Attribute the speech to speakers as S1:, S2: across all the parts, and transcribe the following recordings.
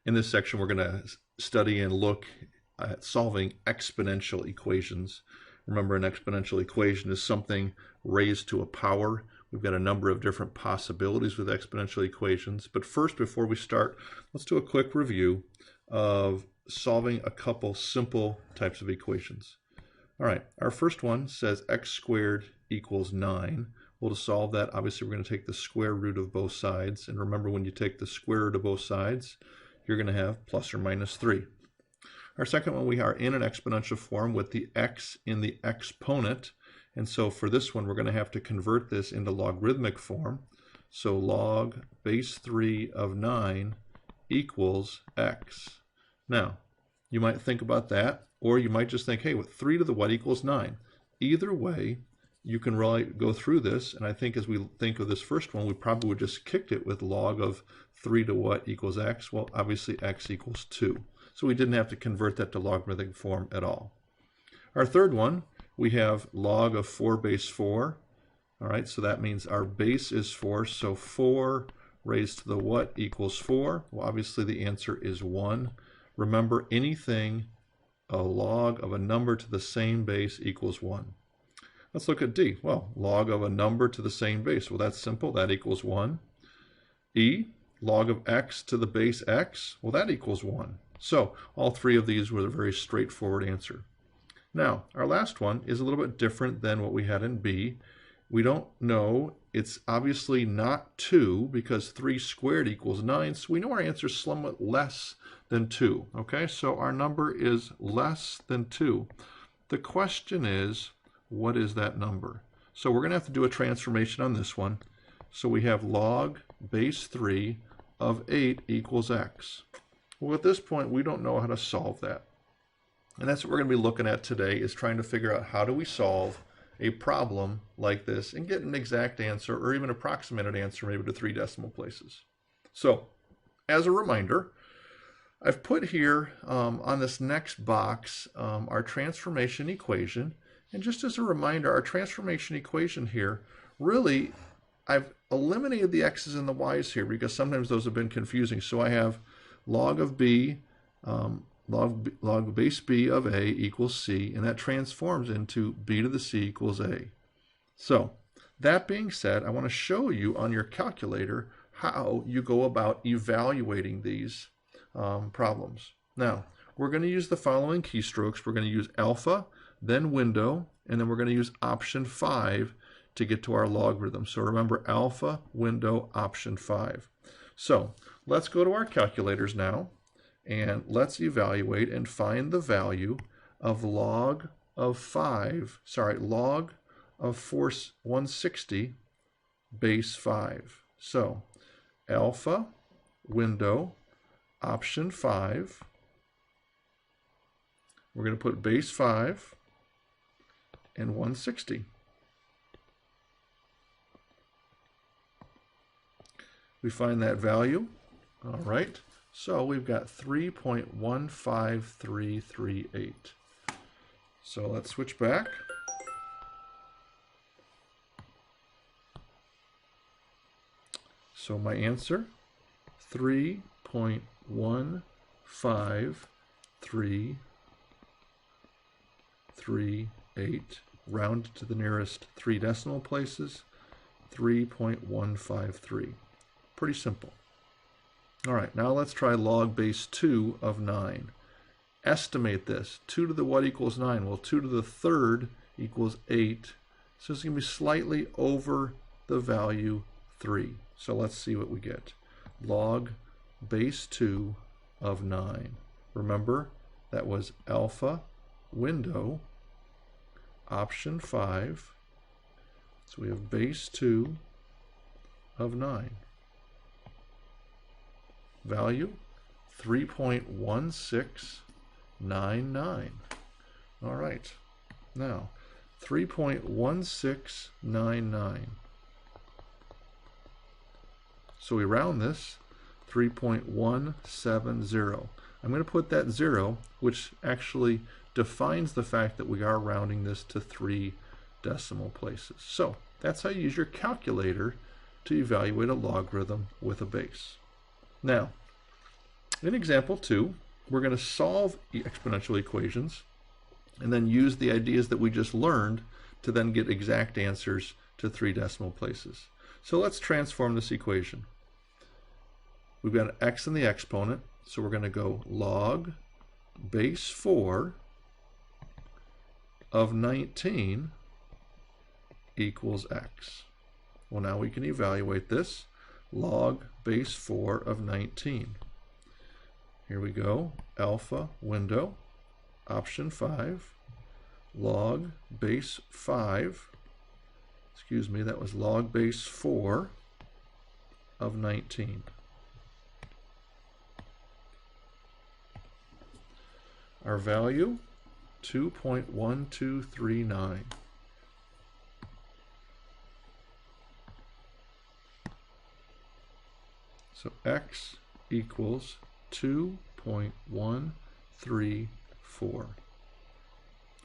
S1: In this section, we're going to study and look at solving exponential equations. Remember, an exponential equation is something raised to a power. We've got a number of different possibilities with exponential equations. But first, before we start, let's do a quick review of solving a couple simple types of equations. All right, our first one says x squared equals 9. Well, to solve that, obviously, we're going to take the square root of both sides. And remember, when you take the square root of both sides, you're going to have plus or minus 3. Our second one, we are in an exponential form with the x in the exponent. And so for this one, we're going to have to convert this into logarithmic form. So log base 3 of 9 equals x. Now, you might think about that, or you might just think, hey, with 3 to the what equals 9. Either way, you can really go through this, and I think as we think of this first one, we probably would just kicked it with log of 3 to what equals x? Well, obviously x equals 2. So we didn't have to convert that to logarithmic form at all. Our third one, we have log of 4 base 4. All right, so that means our base is 4, so 4 raised to the what equals 4? Well, obviously the answer is 1. Remember, anything a log of a number to the same base equals 1. Let's look at D. Well, log of a number to the same base. Well, that's simple. That equals 1. E, log of x to the base x. Well, that equals 1. So all three of these were a very straightforward answer. Now, our last one is a little bit different than what we had in B. We don't know. It's obviously not 2 because 3 squared equals 9. So we know our answer is somewhat less than 2. Okay, so our number is less than 2. The question is, what is that number? So we're going to have to do a transformation on this one. So we have log base 3 of 8 equals x. Well, at this point, we don't know how to solve that. And that's what we're going to be looking at today, is trying to figure out how do we solve a problem like this and get an exact answer or even approximated answer maybe to 3 decimal places. So as a reminder, I've put here on this next box our transformation equation. And just as a reminder, our transformation equation here, really, I've eliminated the x's and the y's here because sometimes those have been confusing. So I have log of b, log base b of a equals c, and that transforms into b to the c equals a. So that being said, I want to show you on your calculator how you go about evaluating these problems. Now, we're going to use the following keystrokes. We're going to use alpha, then window, and then we're going to use option 5 to get to our logarithm. So remember, alpha, window, option 5. So let's go to our calculators now, and let's evaluate and find the value of log of 160 base 5. So alpha, window, option 5. We're going to put base 5 and 160. We find that value. All right. So we've got 3.15338. So let's switch back. So my answer, 3.15338, rounded to the nearest 3 decimal places, 3.153. Pretty simple. All right, now let's try log base 2 of 9. Estimate this. 2 to the what equals 9? Well, 2 to the third equals 8. So it's going to be slightly over the value 3. So let's see what we get. Log base 2 of 9. Remember, that was alpha, window, option 5. So we have base 2 of 9. Value 3.1699. All right. Now 3.1699. So we round this 3.170. I'm going to put that 0, which actually defines the fact that we are rounding this to 3 decimal places. So that's how you use your calculator to evaluate a logarithm with a base. Now, In example 2, we're going to solve exponential equations and then use the ideas that we just learned to then get exact answers to 3 decimal places. So let's transform this equation. We've got an x in the exponent, so we're going to go log base 4 of 19 equals x. Well, now we can evaluate this. Log base 4 of 19. Here we go. Alpha window, option 5. Log base 5. Excuse me, that was log base 4 of 19. Our value, 2.1239. So x equals 2.134.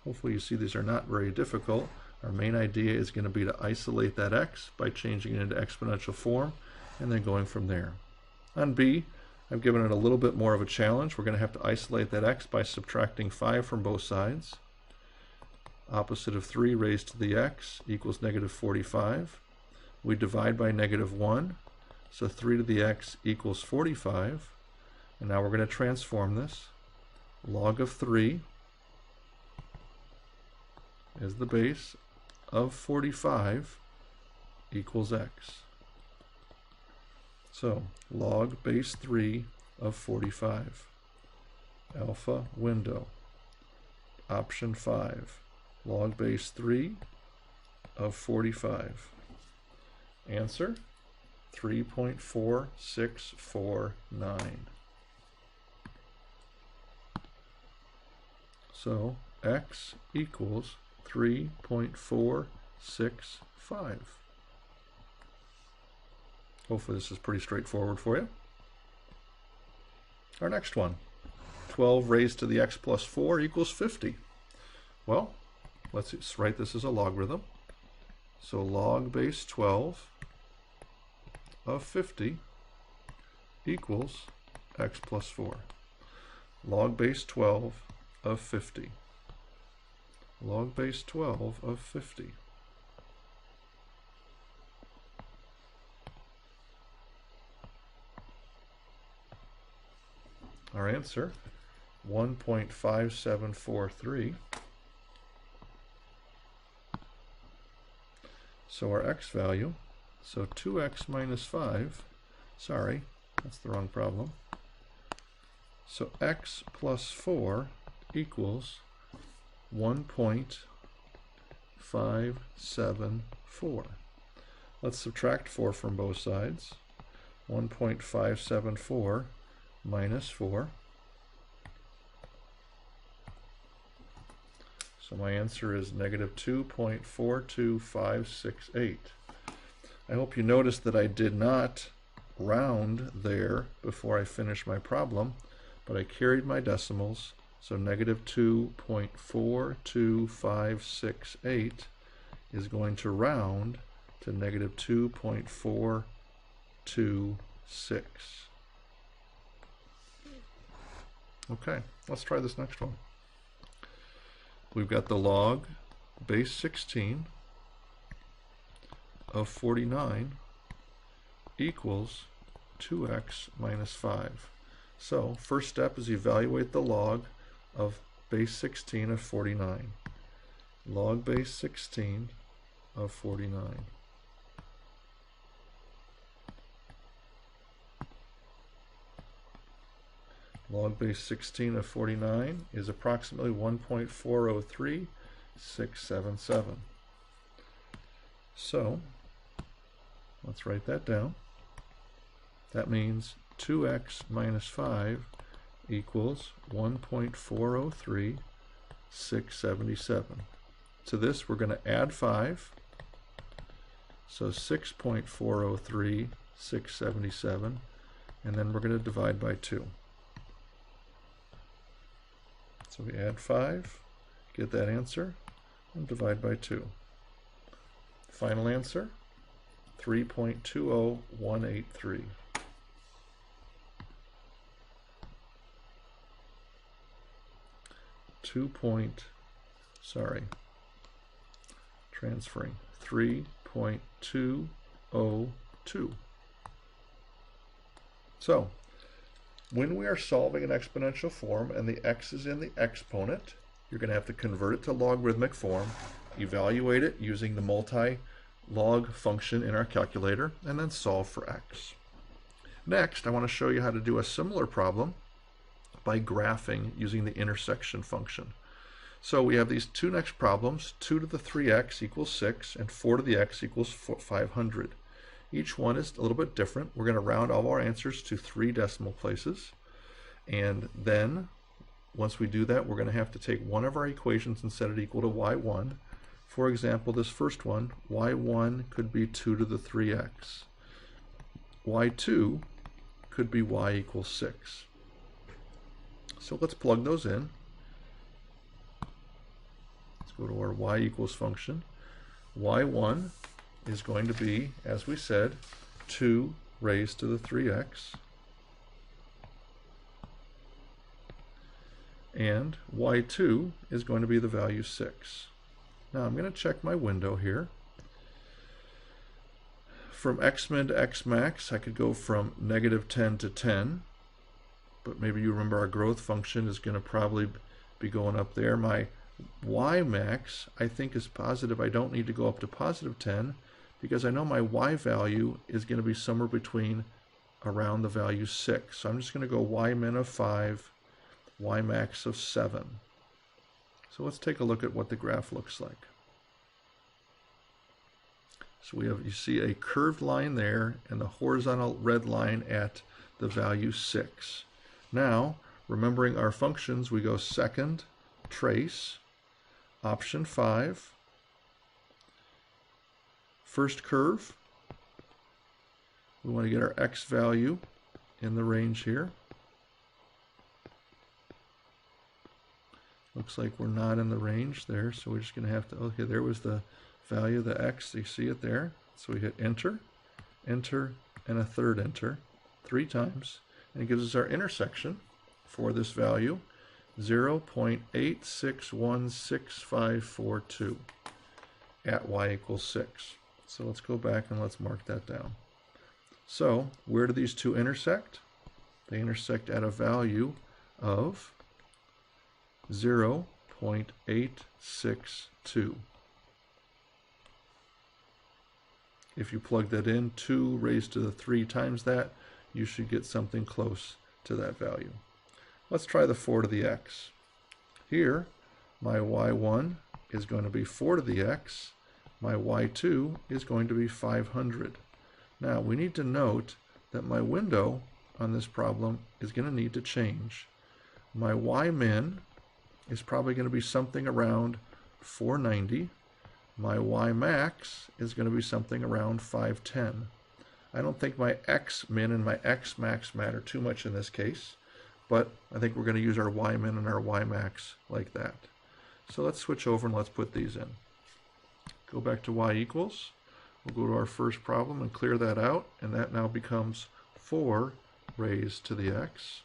S1: Hopefully you see these are not very difficult. Our main idea is going to be to isolate that x by changing it into exponential form and then going from there. On B, I've given it a little bit more of a challenge. We're going to have to isolate that x by subtracting 5 from both sides. Opposite of 3 raised to the x equals negative 45. We divide by negative 1, so 3 to the x equals 45. And now we're going to transform this. Log of 3 is the base of 45 equals x. So log base 3 of 45. Alpha window, option 5. Log base 3 of 45. Answer, 3.4649. So x equals 3.465. Hopefully this is pretty straightforward for you. Our next one, 12 raised to the x plus 4 equals 50. Well, let's write this as a logarithm. So log base 12 of 50 equals x plus 4. Log base 12 of 50. Log base 12 of 50. Our answer, 1.5743. So our x value, so 2x minus 5, sorry, that's the wrong problem. So x plus 4 equals 1.574. Let's subtract 4 from both sides. 1.574 minus 4. So my answer is negative 2.42568. I hope you noticed that I did not round there before I finished my problem, but I carried my decimals. So negative 2.42568 is going to round to negative 2.426. Okay, let's try this next one. We've got the log base 16 of 49 equals 2x minus 5. So first step is evaluate the log of base 16 of 49. Log base 16 of 49. Log base 16 of 49 is approximately 1.403677. So let's write that down. That means 2x minus 5 equals 1.403677. To this we're going to add 5. So 6.403677, and then we're going to divide by 2. So we add 5, get that answer, and divide by 2. Final answer, 3.20183. transferring 3.202. So, when we are solving an exponential form and the x is in the exponent, you're going to have to convert it to logarithmic form, evaluate it using the multi-log function in our calculator, and then solve for x. Next, I want to show you how to do a similar problem by graphing using the intersection function. So we have these two next problems, 2 to the 3x equals 6, and 4 to the x equals 500. Each one is a little bit different. We're going to round all our answers to 3 decimal places. And then, once we do that, we're going to have to take one of our equations and set it equal to y1. For example, this first one, y1 could be 2 to the 3x. y2 could be y equals 6. So let's plug those in. Let's go to our y equals function. y1 is going to be, as we said, 2 raised to the 3x. And y2 is going to be the value 6. Now I'm going to check my window here. From xmin to xmax, I could go from -10 to 10. But maybe you remember our growth function is going to probably be going up there. My y max, I think, is positive. I don't need to go up to +10 because I know my y value is going to be somewhere between around the value 6. So I'm just going to go y min of 5, y max of 7. So let's take a look at what the graph looks like. So we have, you see a curved line there and the horizontal red line at the value 6. Now, remembering our functions, we go second, trace, option 5, first curve. We want to get our x value in the range here. Looks like we're not in the range there, so we're just going to have to, okay, there was the value of the x, you see it there. So we hit enter, enter, and a third enter, 3 times. And it gives us our intersection for this value, 0.86165542 at y equals 6. So let's go back and let's mark that down. So where do these two intersect? They intersect at a value of 0.862. If you plug that in, 2 raised to the 3 times that, you should get something close to that value. Let's try the 4 to the x. Here, my y1 is going to be 4 to the x. My y2 is going to be 500. Now, we need to note that my window on this problem is going to need to change. My y min is probably going to be something around 490. My y max is going to be something around 510. I don't think my x min and my x max matter too much in this case, but I think we're going to use our y min and our y max like that. So let's switch over and let's put these in. Go back to y equals. We'll go to our first problem and clear that out, and that now becomes 4 raised to the x.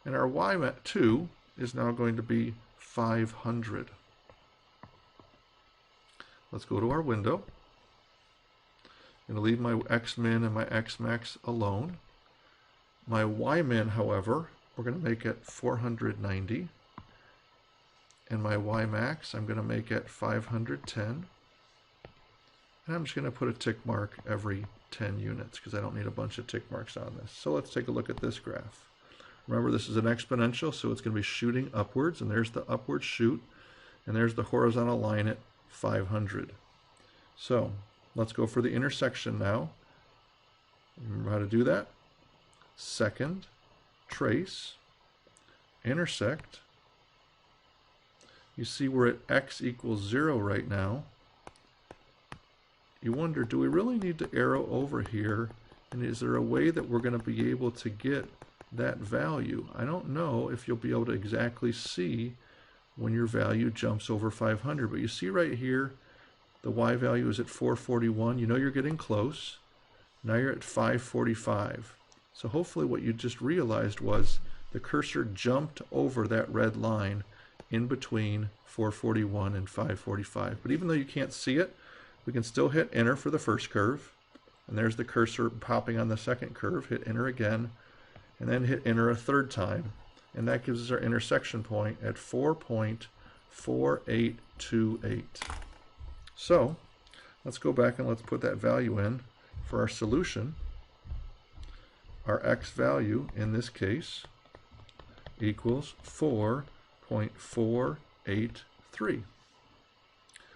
S1: And our y2 is now going to be 500. Let's go to our window. I'm going to leave my x min and my x max alone. My y min, however, we're going to make it 490. And my y max, I'm going to make it 510. And I'm just going to put a tick mark every 10 units because I don't need a bunch of tick marks on this. So let's take a look at this graph. Remember, this is an exponential, so it's going to be shooting upwards, and there's the upward shoot, and there's the horizontal line at 500. So let's go for the intersection now. Remember how to do that? Second, trace, intersect. You see we're at x equals 0 right now. You wonder, do we really need to arrow over here? And is there a way that we're going to be able to get that value? I don't know if you'll be able to exactly see when your value jumps over 500, but you see right here, the y value is at 441. You know you're getting close. Now you're at 545. So hopefully what you just realized was the cursor jumped over that red line in between 441 and 545. But even though you can't see it, we can still hit enter for the first curve. And there's the cursor popping on the second curve. Hit enter again, and then hit enter a third time. And that gives us our intersection point at 4.4828. So let's go back and let's put that value in for our solution. Our x value in this case equals 4.483.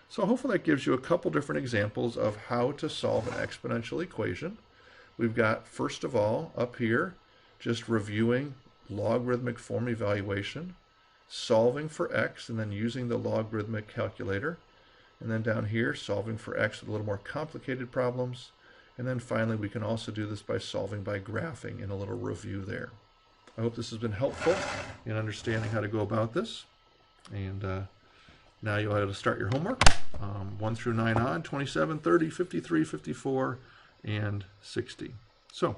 S1: So hopefully that gives you a couple different examples of how to solve an exponential equation. We've got, first of all, up here, just reviewing logarithmic form evaluation, solving for x, and then using the logarithmic calculator. And then down here, solving for x with a little more complicated problems. And then finally, we can also do this by solving by graphing in a little review there. I hope this has been helpful in understanding how to go about this. And now you'll have to start your homework. 1 through 9 on, 27, 30, 53, 54, and 60. So